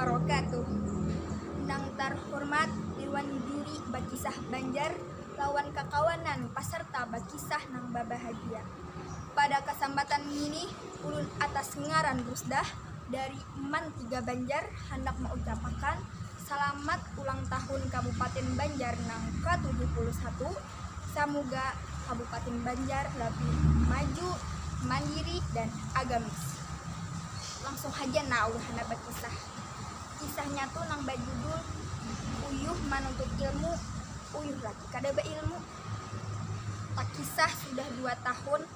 wabarakatuh. Nang terhormat Dewan Juri Bakisah Banjar lawan kakawanan peserta Bakisah nang babahagia. Pada kesempatan ini ulun atas ngaran Rusdah dari Man 3 Banjar hendak mengucapkan selamat ulang tahun Kabupaten Banjar nang ke-71. Semoga Kabupaten Banjar lebih maju, mandiri dan agamis. Langsung aja nah ulah hendak berkisah. Kisahnya tuh nang berjudul Uyuh Menuntut Ilmu, Uyuh lagi kada beilmu. Tak kisah sudah 2 tahun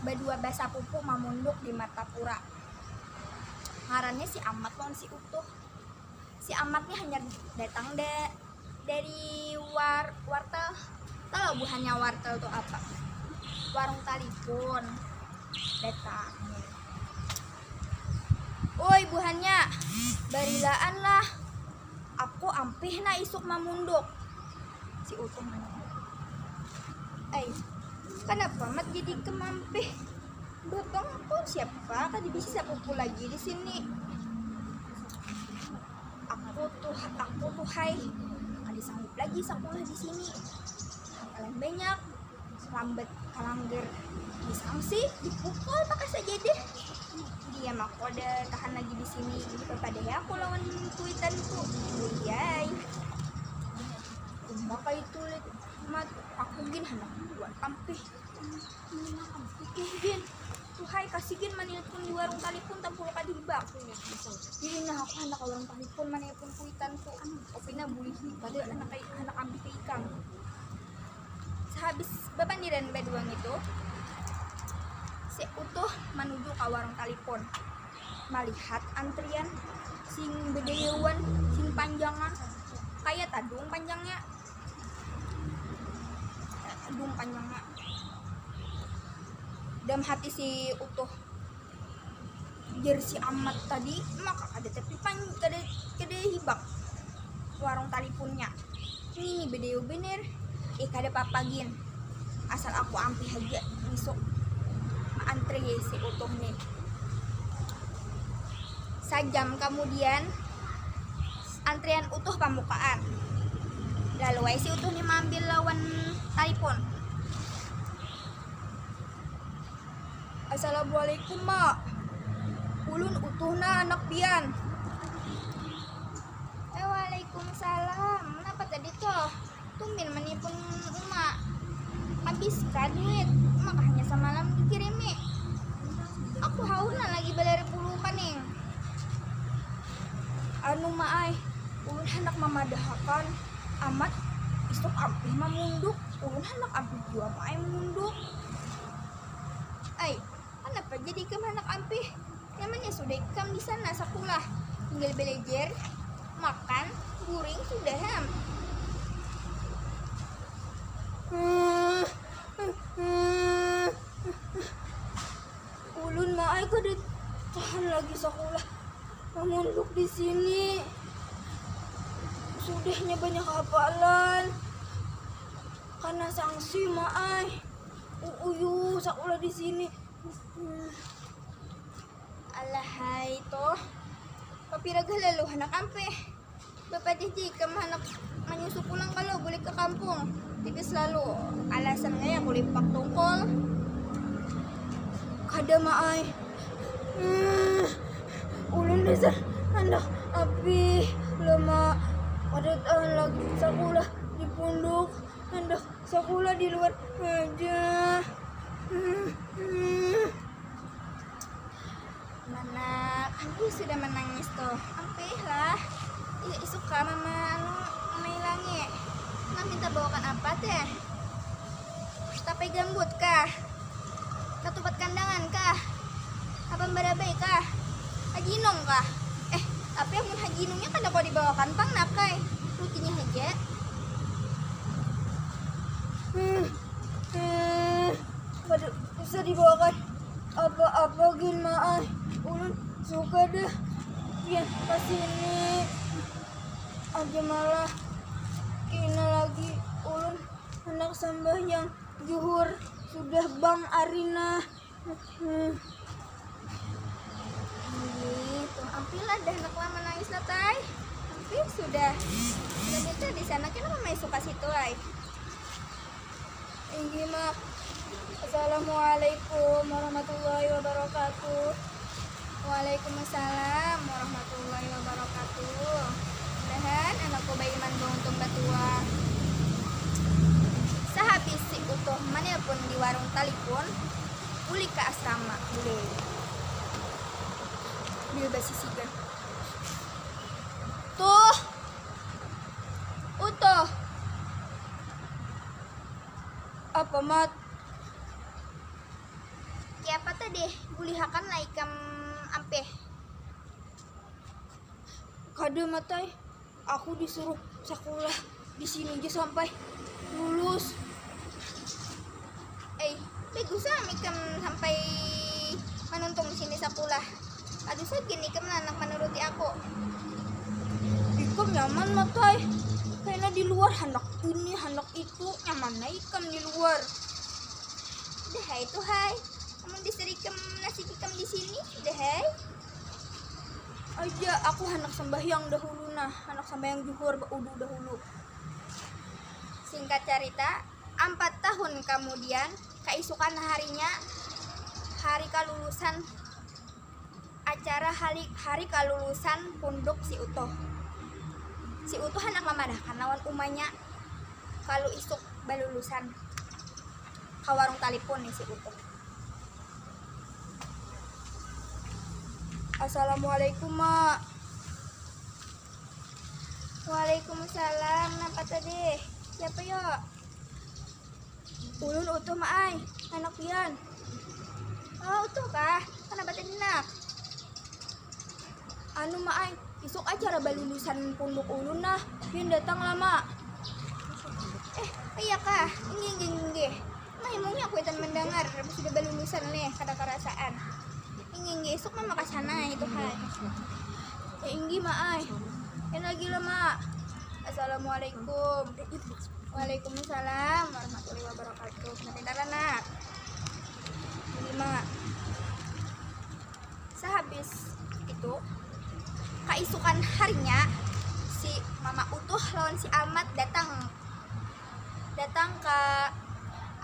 berdua bahasa pupuk mamunduk di Martapura. Ngarannya si Amat lawan si Utuh. Si Amatnya hanya datang dari wartel. Tahu buhannya wartel tuh apa? Warung telepon. Datang. Oi buhannya, barilaan lah. Aku ampih na isuk mamunduk. Si Utuh mana? Kenapa mat jadi kemampih? Bapang pun siapa? Kan bisa pukul lagi di sini. Aku tuh hai. Kada sanggup lagi sekolah di sini. Kalian banyak lambat kalangger disangsi dipukul pakai saja deh. Dia mah ada tahan lagi di sini. Pada ya aku lawan kuitanku. Iya. Maka itu mat aku gin hendak buat ampih. Gin tuhai kasihgin manilpun di warung telepon tampul kadi bak. Jadi nah aku hendak warung telepon manilpun kuitanku. Opina bulihi pada anak ampih ke ikang. Sehabis bapandiran baduang itu si Utuh menuju ke warung telepon. Melihat antrian sing bedewan sing panjangan kayak tadung panjangnya. Dalam hati si Utuh jersey Amat tadi maka ada tapi kada hibak warung teleponnya. Ini bedeu bener kada papagin asal aku ampih aja besok antri si Utuh nih. Sejam kemudian antrian Utuh pembukaan. Lalu si Utuh nih mambil lawan telepon. Assalamualaikum mak. Ulun Utuh na anak pian. Waalaikumsalam. Kenapa tadi toh? Tumben menipun emak. Habis ka duit. Emak hanya semalam dikirimi. Aku hauna lagi baleri puluhan nih. Anu maai, ulun hendak memadahakan Amat istok ampih mamunduk. Ulun hendak ampih jua maai munduk. Kenapa jadi ikam hendak ampih? Namanya sudah ikam di sana sekolah. Tinggal belajar, makan, guring sudah ham. Ulun maai kada tahan lagi sekolah. Mamunduk di sini. Sudahnya banyak hafalan. Karena sanksi maai. Uyuh sekolah di sini. Alahai toh. Papiraga lalu anak ampeh. Bapak DJ kamu anak menyusup pulang kalau boleh ke kampung. Tapi selalu alasannya ya boleh pak tongkol. Kada maai. Ulun desa anak api lemah. Ada tahan lagi sekolah di pondok. Hendak sekolah di luar aja. Mana aku sudah menangis toh. Ampih lah. Suka mama mailangi. Nah minta bawakan apa teh? Tape gambut kah? Ketupat kandangan kah? Apa barabai kah? Hajinong kah? Tapi amun hajinongnya kan dapat dibawakan pang nakai. Rutinnya aja. Bisa dibawakan apa-apa gin maai. Ulun suka deh. Ya kesini aja malah kina lagi ulun hendak sembahyang zuhur sudah bang Arina. Gitu, ampilah dah nak lama nangis. sudah kita di sana kenapa mai suka situ ay. Inggi mak. Assalamualaikum warahmatullahi wabarakatuh. Waalaikumsalam warahmatullahi wabarakatuh. Mudahan anakku bayi man untung batua. Sehabis si utuh manapun di warung telepon, uli ke asrama boleh. Dia basi sigar. Tuh, utuh. Apa mat? Kiapa tadi bulihakan laikam ampe. Kade matai, aku disuruh sekolah di sini aja sampai lulus. Bagus mikam sampai menuntung di sini sekolah. Aduh saya gini ikam anak menuruti aku. Ikam nyaman matai. Kayaknya di luar hendak ini hendak itu nyaman ikam di luar. Dah itu hai. Kamu diserikam nasi ikam di sini dah hai. Aja aku hendak sembahyang dahulu nah, hendak sembahyang zuhur baudu dahulu. Singkat cerita, 4 tahun kemudian, keisukan harinya, hari kelulusan, acara hari kelulusan punduk si Utuh. Si Utuh hendak memadahkan lawan umanya kalau isuk balulusan ke warung telepon nih si Utuh. Assalamualaikum mak. Waalaikumsalam. Napa tadi? Siapa ya? Ulun utuh maai, anak pian. Oh utuh kah? Kenapa tadi nak? Anu maai, isuk acara balulusan punduk ulun nah. Pian datang lama. Iya kah? Ingin. Nah emangnya aku itu mendengar sudah balulusan nih kada kerasaan. Ingin isuk mah makasana itu hai. Inggi maai. Yang lagi lama. Assalamualaikum. Waalaikumsalam warahmatullahi wabarakatuh. Sebentar nak. Ini mak. Sehabis itu keisukan harinya si Mama Utuh lawan si Almat datang ke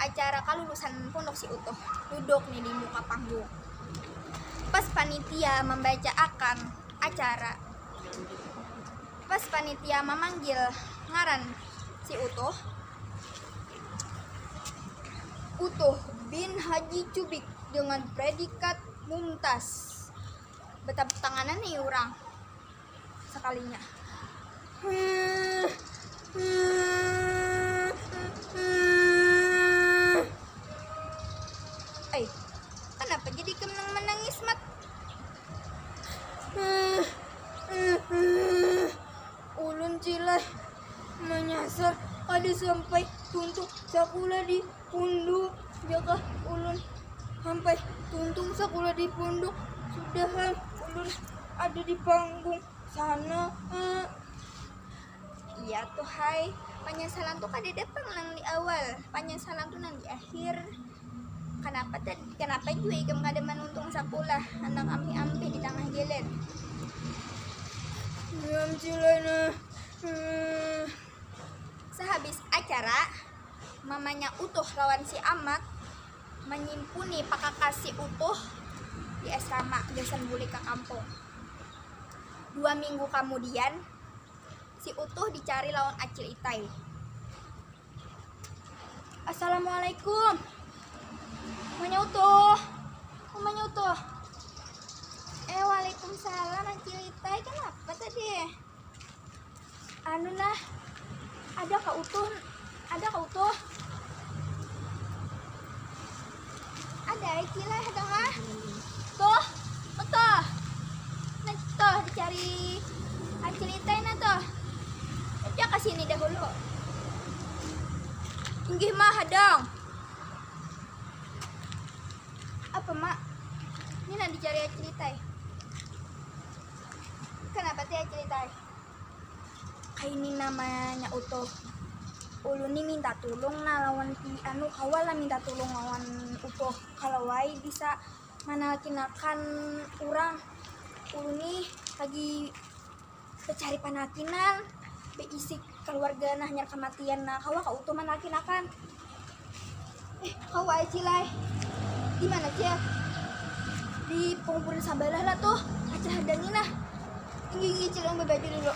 acara kelulusan pondok si Utuh. Duduk nih di muka panggung. Pas panitia membacakan acara, pas panitia memanggil ngaran si Utuh bin Haji Cubik dengan predikat mumtaz. Betapuk tanganan nih orang sekalinya. Kenapa jadi menangis mat? Ulun cilai menyasar ada sampai tuntung sekolah di punduk. Jaga ulun sampai tuntung sekolah di punduk. Sudah ulun ada di panggung sana. Iya tuh hai, penyesalan tuh kada datang nang di awal, penyesalan tuh nang di akhir. Kenapa juga ikam kada menuntung sekolah anak ampi-ampi di tengah jalan. Diam cilana. Sehabis acara, mamanya Utuh lawan si Amat menyimpuni pakakasi Utuh di asrama Desan Buli ke kampung. 2 minggu kemudian, si Utuh dicari lawan Acil Itai. Assalamualaikum. Mamanya Utuh. Waalaikumsalam Acil Itai. Kenapa tadi? Anu nah, ada Kak Utuh. Ada Acilai ada kah? Tuh, dicari Acil Itai na tuh. Dia kesini dahulu. Inggih mah hadang. Apa mak? Ini nak dicari Acil Itai. Kenapa teh Acil Itai? Kayak ini namanya Utuh. Ulun ni minta tolong na lawan kawala minta tolong lawan Utuh. Kalau wai bisa manalkinakan orang. Ulun ni lagi Pecari panakinan beisi keluarga nah nyar kematian nah kawa ka utuh manakinakan. Kawa cilai di mana cia? Di penguburan sabalah lah tuh acara hadangin nah. Ingin cilong bebaju dulu.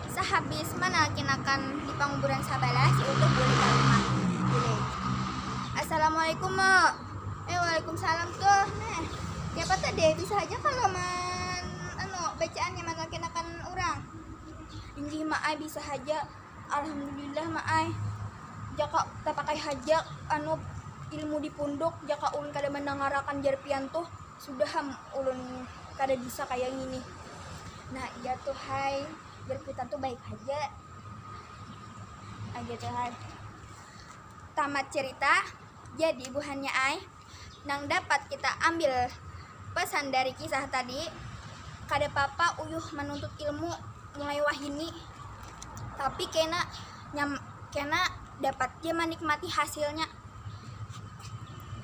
Sehabis manakinakan di penguburan sabalah si utuh boleh ke rumah. Boleh. Assalamualaikum mak. Waalaikumsalam tuh. Nah, siapa tadi bisa aja kalau bacaannya manakinakan orang. Inji maai bisa haja. Alhamdulillah maai. Jaka tak pakai hajak ilmu di punduk jaka ulun kada menangarakan jarpian tuh sudah ulun kada bisa kayak gini. Nah iya tuh hai jarpian tuh baik aja. Aja tuh hai. Tamat cerita. Jadi buhannya ai nang dapat kita ambil pesan dari kisah tadi, kada papa uyuh menuntut ilmu mulai wahini tapi kena dapat dia menikmati hasilnya.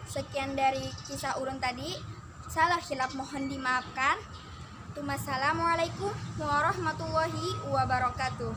Sekian dari kisah urun tadi. Salah hilap mohon dimaafkan. Assalamualaikum warahmatullahi wabarakatuh.